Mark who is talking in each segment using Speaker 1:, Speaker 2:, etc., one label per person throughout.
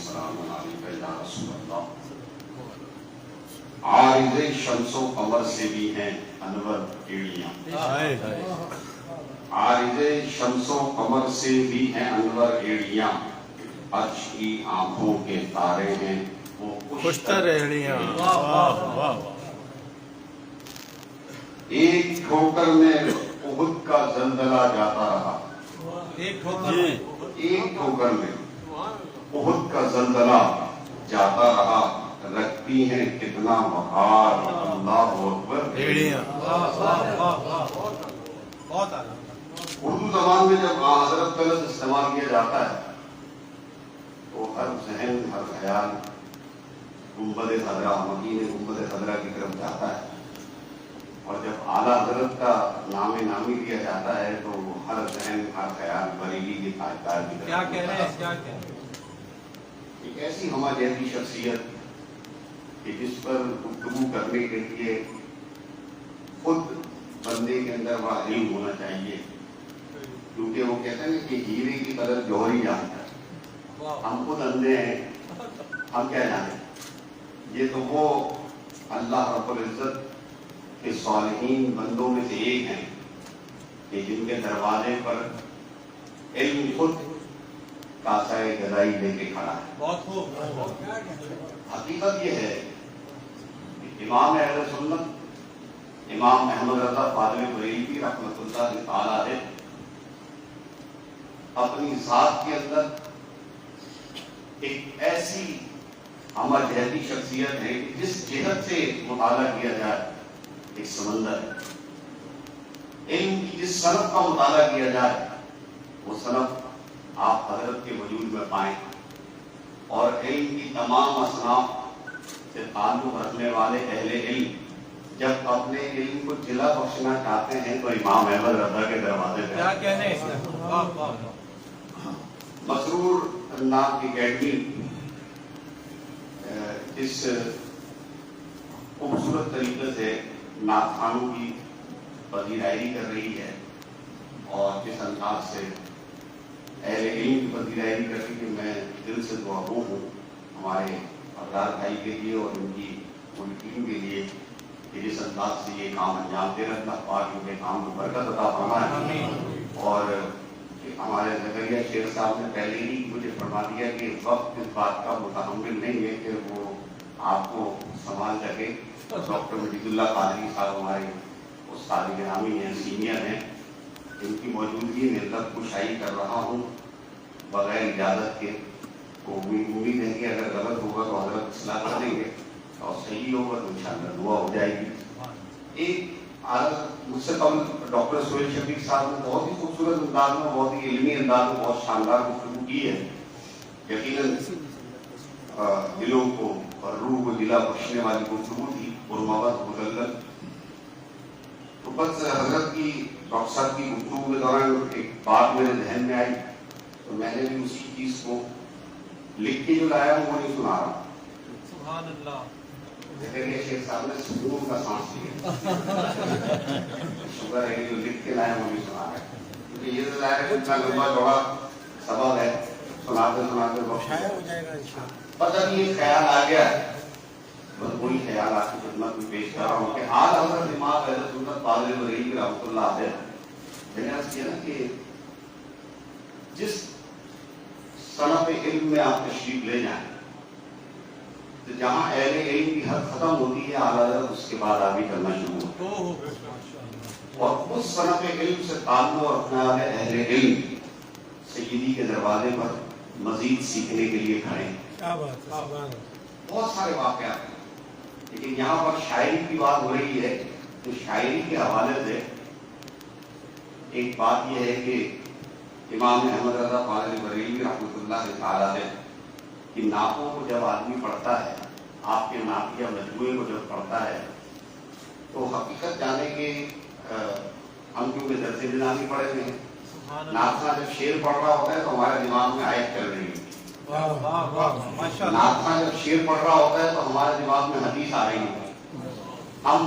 Speaker 1: वस्सलामु अलैका या रसूल अल्लाह। आरिज़े शम्सो कमर से भी हैं अनवर एड़ियां, आरिज़े शम्सो कमर से भी हैं अनवर एड़ियां, अर्श की आंखों के तारे हैं वो खुशतर एड़ियां। एक ठोकर में उहुद का जलजला जाता रहा, एक ठोकर में उहुद का जलजला जाता रहा, रखती हैं कितना वक़ार अल्लाह अकबर एड़ियां। उर्दू ज़बान में जब हज़रत का लफ्ज़ इस्तेमाल किया जाता है तो हर ज़हन हर ख्याल गुंबद खदरा, मकीन गुंबद खदरा की तरफ जाता है, और जब आला हज़रत का नामे नामी दिया जाता है तो हर ज़हन हर ख्याल बरेली की ताजदार की तरफ। क्या कह रहे हैं, क्या कह रहे हैं? एक ऐसी हमारी जैसी शख्सियत कि जिस पर गुफ्तगू करने के लिए खुद बंदे के अंदर वह इल्म होना चाहिए, क्योंकि वो कहते हैं कि हीरे की कदर जौहर ही जानता है। हम खुद अंधे हैं, हम क्या जाने। ये तो वो अल्लाह रब्बुल इज्जत के सालिहीन बंदों में से एक हैं कि जिनके दरवाजे पर इल्म खुद कासाए गदाई लेके खड़ा है। हकीकत ये है कि इमाम अहले सुन्नत इमाम अहमद रज़ा फ़ाज़िल बरेलवी रहमतुल्लाह तआला अलैह अपनी ज़ात के अंदर एक ऐसी हमर जहती शख्सियत है कि जिस जिहत से मुताला किया जाए एक समंदर है। इल्म की जिस सनफ का मुताला किया जाए वो सनफ आप हजरत के वजूद में पाएं, और इल्म की तमाम असनाफ से ताल्लुक़ रखने वाले अहले इल्म जब अपने इल्म को जिला बख्शना चाहते हैं तो इमाम अहमद रज़ा के दरवाजे पे। क्या कहने हैं? मसरूर नाम की अकेडमी इस खूबसूरत तरीके से नात खानों की पजीराई कर रही है, और जिस अंदाज से अहले इल्म की पजीराई कर रही है, मैं दिल से दुआगो हूँ हमारे अब्रार भाई के लिए और उनकी पूरी टीम के लिए कि जिस अंदाज से ये काम अंजाम दे रहा था, पाक उनके काम को बरकत अता फरमाए। और हमारे ज़करिया शेख साहब ने पहले ही मुझे फरमा दिया कि वक्त इस बात का मुतहम्मिल नहीं है कि वो आपको संभाल सके। डॉक्टर मजीदुल्लाह कादरी साहब हमारे उस्ताद गिरामी हैं, सीनियर हैं, इनकी मौजूदगी में लफ्ज़ कुशाई कर रहा हूँ बगैर इजाज़त के। तो उम्मीद है कि अगर गलत होगा तो हज़रत इस्लाह कर देंगे, और सही होगा तो इंशाअल्लाह दुआ हो जाएगी। एक मुझसे कबल डॉक्टर सोहेल शफीक साहब ने बहुत ही खूबसूरत अंदाज में, बहुत ही इल्मी अंदाज में बहुत शानदार गुफ्तगू की है। यकीनन दिलों को और रूह को दिला बख्शने वाली गुफ्तगू थी, पुरमवत मुदल्लल। तो बस हजरत की डॉक्टर साहब की गुफ्तगू के दौरान एक बात मेरे जहन में आई, तो मैंने भी उसी चीज़ को लिख के जो लाया हूँ वो नहीं सुना रहा। सुभान अल्लाह। शेख साहब ने सुकून का सांस लिया। शुक्र है जो लिख के लाया वो नहीं सुना रहा है, क्योंकि ये तो लाया इतना लंबा चौड़ा सबक है, सुनाते सुनाते पता नहीं ये ख्याल आ गया है। बस वही ख्याल आपकी खिदमत में पेश कर रहा हूँ कि आज हज़रत इमाम अहले सुन्नत फ़ाज़िल बरेलवी रहमतुल्लाह अलैह मैंने अर्ज़ किया ना कि जिस सनफ़ इल्म में आप तशरीफ ले जाएं तो जहाँ अहले इल्म की हद खत्म होती है आला हज़रत उसके बाद आगे करना शुरू होता है, और उस सनफ़ इल्म से ताल्लुक़ रखने वाले अहले इल्म सय्यदी के दरवाजे पर मजीद सीखने के लिए खड़े हैं। बहुत सारे वाक़यात हैं, लेकिन यहाँ पर शायरी की बात हो रही है तो शायरी के हवाले से एक बात यह है कि इमाम अहमद रज़ा फ़ाज़िल बरेलवी रहमतुल्लाह तआला अलैह कि नातों को जब आदमी पढ़ता है, आपके नात या मजमूए को जब पढ़ता है, तो हकीकत जाने के हम क्योंकि दर्से निज़ामी पढ़े हुए हैं, नात खां जब शेर पढ़ रहा होता है तो हमारे दिमाग में आयत चल रही है, नात खां जब शेर पढ़ रहा होता है तो हमारे दिमाग में हदीस आ रही है। हम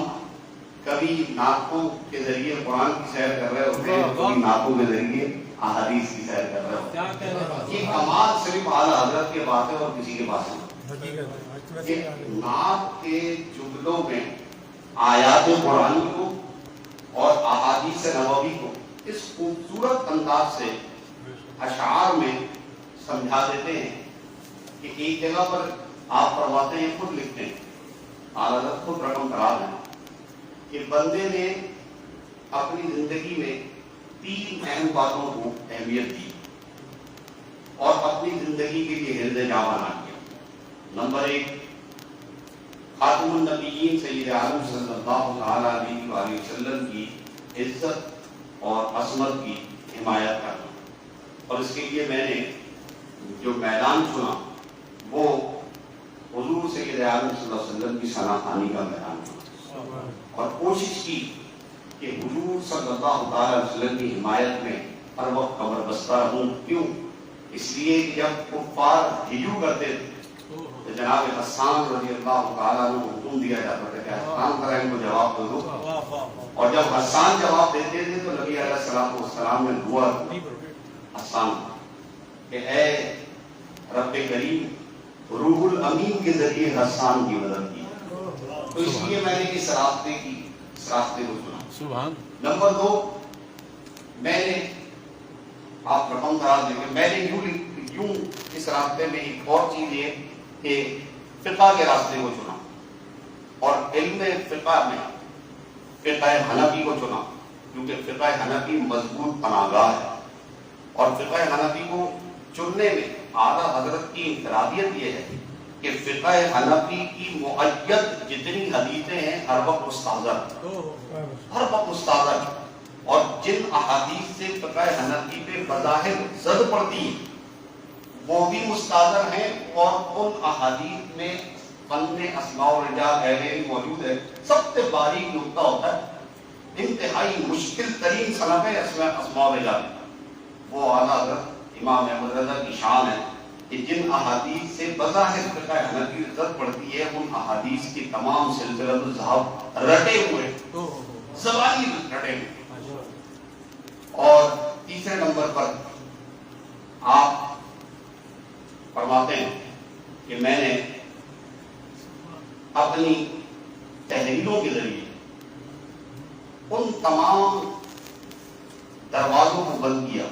Speaker 1: کبھی نعتوں کے ذریعے قرآن کی سیر کر رہے ہوتے ہیں، کبھی نعتوں کے ذریعے احادیث کی سیر کر رہے ہوتے ہیں۔ یہ کمال صرف اعلیٰ حضرت کے پاس ہے اور کسی کے پاس نہیں۔ کہ نعت کے جملوں میں آیات قرآن کو اور احادیث نبوی کو اس خوبصورت انداز سے اشعار میں سمجھا دیتے ہیں کہ ایک جگہ پر آپ فرماتے ہیں، خود لکھتے ہیں، اعلیٰ حضرت خود رقم کرا دیں کہ بندے نے اپنی زندگی میں 3 اہم باتوں کو اہمیت دی اور اپنی زندگی کے لیے حرز جاں بنا دیا۔ نمبر 1، خاتم النبیین سید عالم صلی اللہ علیہ وآلہ وسلم کی عزت اور عظمت کی حمایت کرنا، اور اس کے لیے میں نے جو میدان چنا وہ حضور سید عالم صلی اللہ علیہ وسلم کی ثنا خوانی کا میدان چنا، اور کوشش کی کہ حضور صلی اللہ علیہ وسلم کی حمایت میں ہر وقت کمر بستہ رہوں۔ کیوں؟ اس لیے کہ جب کفار ہجوم کرتے تھے تو جناب حسان رضی اللہ تعالیٰ عنہ کو حکم دیا جاتا تھا کہ حسان ذرا ان کو جواب دے دو، اور جب حسان جواب دیتے تھے تو نبی علیہ الصلوۃ والسلام نے دعا کی حسان کہ اے رب کریم، روح الامین کے ذریعے حسان کی مدد کی، تو اس لیے میں نے اس راستے کو چنا۔ نمبر 2، میں نے آپ رقم کرا دیں کہ میں نے یوں اس راستے میں ایک اور چیز یہ کہ فقہ کے راستے کو چنا، اور علم فقہ میں فقہ حنفی کو چنا، کیونکہ فقہ حنفی مضبوط پناہ گاہ ہے، اور فقہ حنفی کو چننے میں اعلیٰ حضرت کی انفرادیت یہ ہے کہ فقہ حنفی کی مؤید جتنی حدیثیں ہیں ہر وقت مستحضر، اور جن احادیث سے فقہ حنفی پہ بظاہر زد پڑتی ہے وہ بھی مستحضر ہیں، اور ان احادیث میں فن اسماء و رجال اہل علم موجود ہے۔ سب سے باریک نقطہ ہوتا ہے، انتہائی مشکل ترین صنف ہے اسماء و رجال، وہ اعلیٰ حضرت امام احمد رضا کی شان ہے کہ جن احادیث سے بظاہر فقہ حنفی زد پڑتی ہے ان احادیث کی تمام سلسلہ الذہب رٹے ہوئے، زبانی رٹے ہوئے۔ اور تیسرے نمبر پر آپ فرماتے ہیں کہ میں نے اپنی تحریروں کے ذریعے ان تمام دروازوں کو بند کیا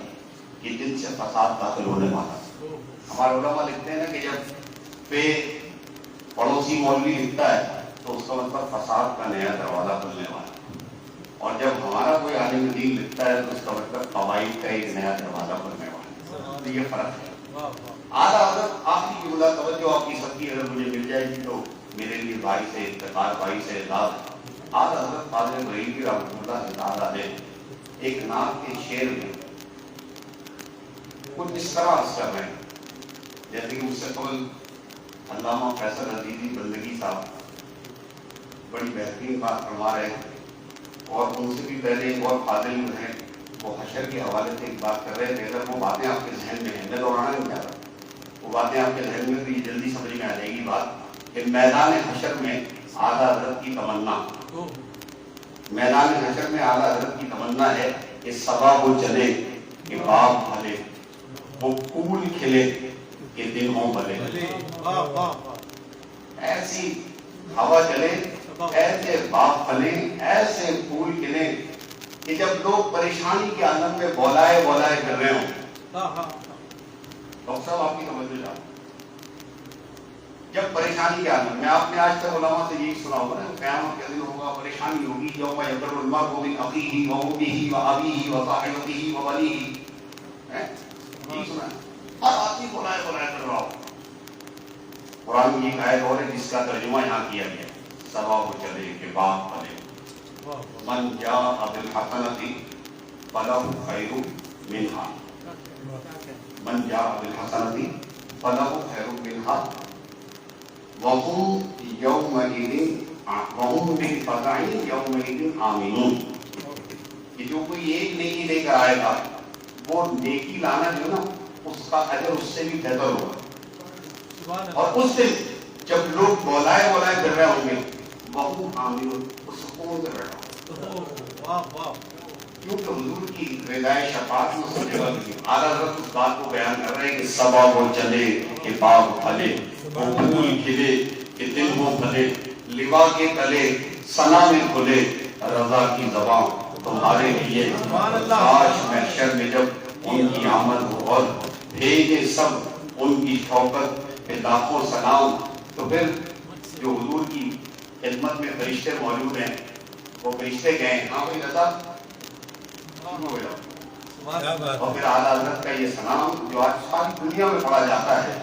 Speaker 1: کہ جن سے فساد داخل ہونے والا ہے۔ ہمارے علماء لکھتے ہیں نا کہ جب پہ پڑوسی مولوی لکھتا ہے تو اس کا مطلب فساد کا نیا دروازہ کھلنے والا ہے، اور جب ہمارا کوئی عالم دین لکھتا ہے تو اس کا مطلب قواعد کا ایک نیا دروازہ کھلنے والا ہے۔ یہ فرق ہے۔ اعلیٰ حضرت آخری جملہ توجہ آپ کی سب کی اگر مجھے مل جائے گی تو میرے لیے بھائی سے افتخار، بھائی سے اعزاز۔ اعلیٰ حضرت خواجہ بریلوی رحمۃ اللہ تعالیٰ علیہ ایک نعت کے شعر میں کچھ اس طرح عرض کر رہے ہیں، جیسے کہ مجھ سے قبل علامہ فیصل عزیزی بندگی صاحب بڑی بہترین بات فرما رہے ہیں، اور ان سے بھی پہلے ایک اور فاضل ہیں وہ حشر کے حوالے سے ایک بات کر رہے تھے۔ اگر وہ باتیں آپ کے ذہن میں ہیں، میں دوہرانا نہیں چاہتا، وہ باتیں آپ کے ذہن میں تو یہ جلدی سمجھ میں آ جائے گی بات کہ میدان حشر میں اعلیٰ حضرت کی تمنا، میدان حشر میں اعلیٰ حضرت کی تمنا ہے کہ صبا وہ چلے کہ باغ پھلے، وہ پھول کھلے کہ دن ہوں بھلے۔ ایسی ہوا چلے، ایسے باغ پھلے، ایسے پھول کھلے کہ جب لوگ پریشانی کے عالم میں بولائے کر رہے ہوں۔ ڈاکٹر صاحب آپ کی توجہ چاہتا ہوں، جب پریشانی کے عالم میں، آپ نے آج تک علماء سے یہی سنا ہوگا نا، قیامت کے دن ہوگا، پریشانی ہوگی، یوم یفر المرء من اخیہ و امہ و ابیہ و صاحبتہ و بنیہ، یہی سنا ہے، ہر آدمی بولائے کر رہا ہو۔ قرآن کی ایک آیت اور ہے جس کا ترجمہ یہاں کیا گیا، صبا وہ چلے کہ باغ پھلے، من جاء بالحسنۃ فلہ خیر منہا، من جاء بالحسنۃ فلہ خیر منہا وَهُمْ مِنْ فَزَعٍ يَوْمَئِذٍ آمِنُونَ، کہ جو کوئی ایک نیکی لے کر آئے گا وہ نیکی لانا جو نا اس کا اجر اس سے بھی بہتر ہوگا، اور اس دن جب لوگ بولائے کر رہے ہوں گے बहू हामिल वो सुकून से बैठा, क्योंकि हुजूर की रिदाए शफाअत में उसने जगह दी। आला हज़रत उस बात को बयान कर रहे हैं कि सबा वो चले कि बाग फले, वो फूल खिले कि दिल वो फले, लिवा के तले सना में खुले रजा की ज़बां तुम्हारे लिए। काश महशर में जब उनकी आमद हो और भेजे सब उनकी शौकत पे लाखों सलाम, तो फिर जो हुजूर की खिदमत में फरिश्ते मौजूद हैं, वो फरिश्ते गए, हाँ भाई रजा हो जाओ। और फिर आला हज़रत का ये सलाम जो आज सारी दुनिया में पढ़ा जाता है,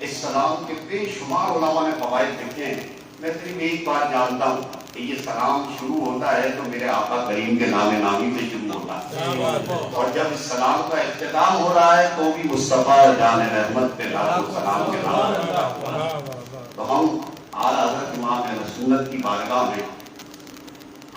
Speaker 1: इस सलाम के बेशुमार उलमा ने फवाइद लिखे हैं। मैं सिर्फ एक बात जानता हूँ कि ये सलाम शुरू होता है तो मेरे आका करीम के नाम नामी से शुरू होता है, और जब इस सलाम का इख्तिताम हो रहा है तो भी मुस्तफा जान रहमत पे लाखों सलाम के नाम। तो हम आला हज़रत इमाम अहले सुन्नत की बारगाह में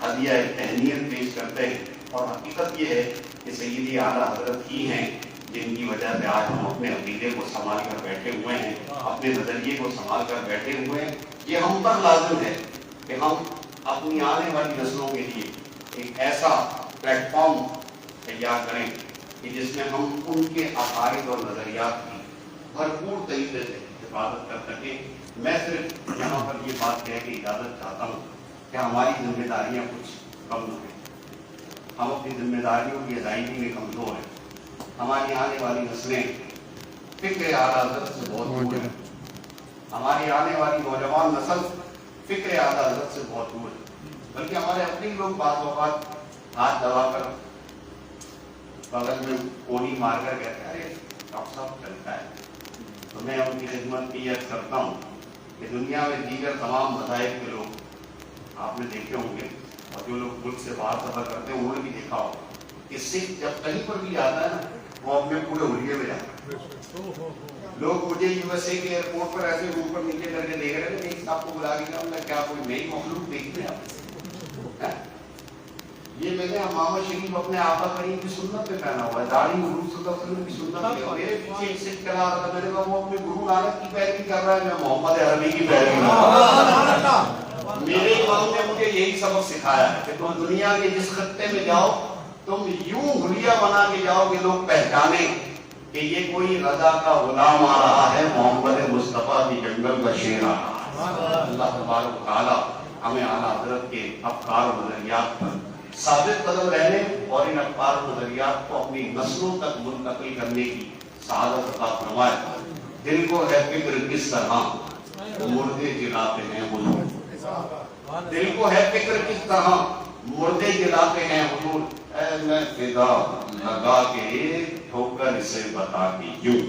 Speaker 1: हदिया तहनीत पेश करते हैं, और हकीकत ये है कि सैयदी आला हज़रत ही हैं जिनकी वजह से आज हम अपने अकीदे को संभाल कर बैठे हुए हैं, अपने नजरिए को संभाल कर बैठे हुए हैं। ये हम पर लाजिम है कि हम अपनी आने वाली नस्लों के लिए एक ऐसा प्लेटफॉर्म तैयार करें कि जिसमें हम उनके अकायद और नजरियात की भरपूर तरीके से हिफाजत कर सकें। मैं सिर्फ यहाँ पर ये बात कह के इजाज़त चाहता हूँ कि हमारी जिम्मेदारियाँ कुछ कम हैं, हम अपनी जिम्मेदारियों की अदायगी में कमज़ोर हैं। हमारी आने वाली नस्लें फिक्र आला हज़रत से बहुत दूर है, हमारी आने वाली नौजवान नस्ल फिक्र आला हज़रत से बहुत दूर है, बल्कि हमारे अपने लोग बात वक़्त हाथ दबाकर बगल में कोनी मारकर कहते हैं अरे डॉक्टर साहब चलता है। तो मैं उनकी खिदमत की अर्ज़ करता हूँ कि दुनिया में दीगर तमाम मज़ाहिब के लोग आपने देखे होंगे, और जो लोग मुल्क से बाहर सफर करते हैं उन्होंने भी देखा होगा कि सिख जब कहीं पर भी आता है ना, वो अपने पूरे हुलिये में जाता है। लोग मुझे यूएसए के एयरपोर्ट पर ऐसे ऊपर नीचे करके देख रहे थे, एक आपको बुला के मैं क्या कोई नई मखलूक देखते हैं। ये मैंने अमामा शरीफ अपने आका करीम की सुन्नत पे पहना हुआ है, दाढ़ी हुजूर सल्लल्लाहु अलैहि वसल्लम की सुन्नत पे। मेरे पीछे एक सिख चला रहा था, मैंने कहा वो अपने गुरु नानक की पैरवी कर रहा है, मैं मोहम्मद अरबी की पैरवी कर रहा हूं। मेरे इमाम ने मुझे यही सबक सिखाया है कि तुम दुनिया के जिस खत्ते में जाओ, तुम यूं हुलिया बना के जाओ कि लोग पहचाने कि ये कोई रजा का गुलाम आ रहा है, मोहम्मद मुस्तफा की जंगल का शेर आ रहा है। अल्लाह तबारक व तआला हमें आला हज़रत के अफकार और नजरियात पर साबित कदम रहने और इन अफकार और नजरियात को अपनी नस्लों तक मुंतकिल करने की सआदत अता फरमाए। दिल को है फिक्र किस तरह मुर्दे जिलाते हैं हुजूर, दिल को है फिक्र किस तरह मुर्दे जिलाते हैं हुजूर, मैं फिदा लगा के ठोकर इसे बता दी यूं।